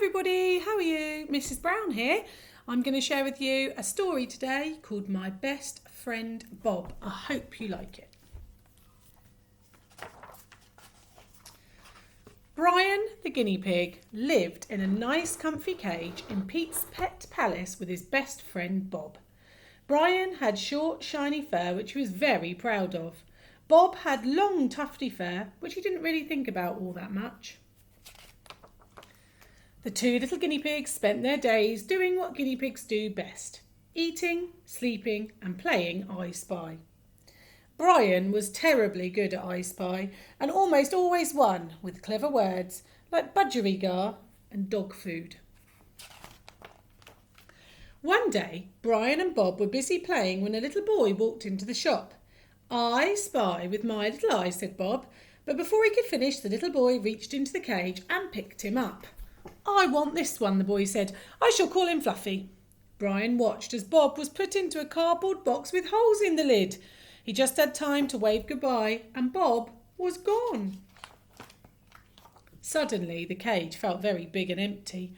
everybody, how are you? Mrs. Brown here. I'm going to share with you a story today called My Best Friend Bob. I hope you like it. Brian the guinea pig lived in a nice comfy cage in Pete's pet palace with his best friend Bob. Brian had short shiny fur which he was very proud of. Bob had long tufty fur which he didn't really think about all that much. The two little guinea pigs spent their days doing what guinea pigs do best: eating, sleeping and playing I Spy. Brian was terribly good at I Spy and almost always won with clever words like budgerigar and dog food. One day, Brian and Bob were busy playing when a little boy walked into the shop. "I spy with my little eye," said Bob, but before he could finish, the little boy reached into the cage and picked him up. "I want this one," the boy said. "I shall call him Fluffy." Brian watched as Bob was put into a cardboard box with holes in the lid. He just had time to wave goodbye and Bob was gone. Suddenly the cage felt very big and empty.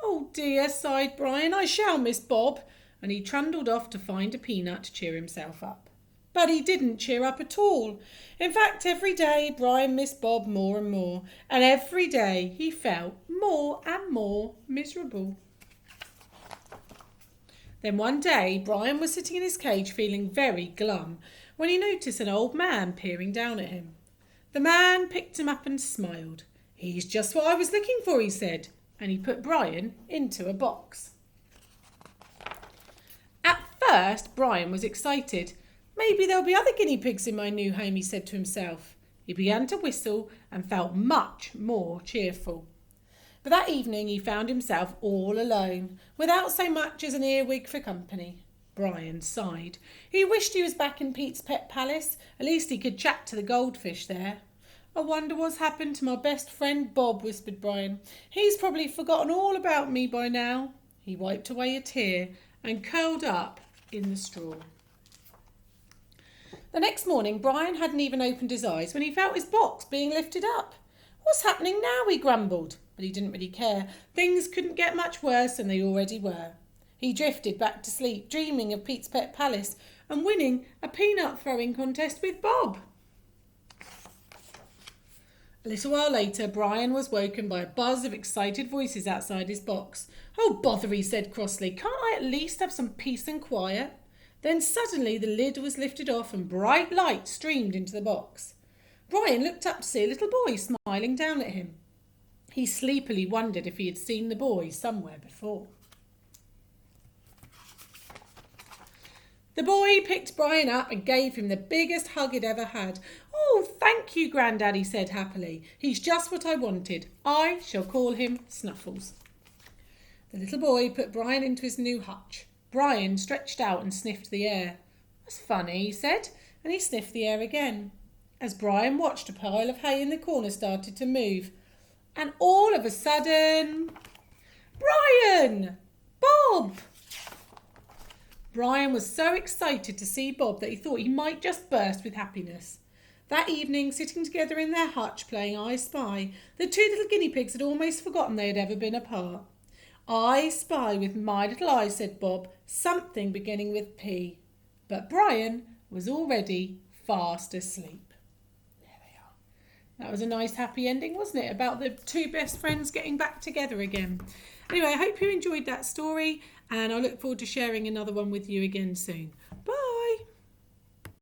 "Oh dear," sighed Brian, "I shall miss Bob," and he trundled off to find a peanut to cheer himself up. But he didn't cheer up at all. In fact, every day Brian missed Bob more and more, and every day he felt more and more miserable. Then one day Brian was sitting in his cage feeling very glum when he noticed an old man peering down at him. The man picked him up and smiled. "He's just what I was looking for," he said, and he put Brian into a box. At first Brian was excited. "Maybe there'll be other guinea pigs in my new home," he said to himself. He began to whistle and felt much more cheerful. But that evening he found himself all alone, without so much as an earwig for company. Brian sighed. He wished he was back in Pete's pet palace. At least he could chat to the goldfish there. "I wonder what's happened to my best friend Bob," whispered Brian. "He's probably forgotten all about me by now." He wiped away a tear and curled up in the straw. The next morning Brian hadn't even opened his eyes when he felt his box being lifted up. "What's happening now?" he grumbled, but he didn't really care. Things couldn't get much worse than they already were. He drifted back to sleep, dreaming of Pete's pet palace and winning a peanut throwing contest with Bob. A little while later, Brian was woken by a buzz of excited voices outside his box. "Oh, bother," he said crossly. "Can't I at least have some peace and quiet?" Then suddenly the lid was lifted off and bright light streamed into the box. Brian looked up to see a little boy smiling down at him. He sleepily wondered if he had seen the boy somewhere before. The boy picked Brian up and gave him the biggest hug he'd ever had. "Oh, thank you, Grandad," he said happily. "He's just what I wanted. I shall call him Snuffles." The little boy put Brian into his new hutch. Brian stretched out and sniffed the air. "That's funny," he said, and he sniffed the air again. As Brian watched, a pile of hay in the corner started to move. And all of a sudden, Brian! Bob! Brian was so excited to see Bob that he thought he might just burst with happiness. That evening, sitting together in their hutch playing I Spy, the two little guinea pigs had almost forgotten they had ever been apart. "I spy with my little eye," said Bob, "something beginning with P." But Brian was already fast asleep. There they are. That was a nice happy ending, wasn't it? About the two best friends getting back together again. Anyway, I hope you enjoyed that story and I look forward to sharing another one with you again soon. Bye.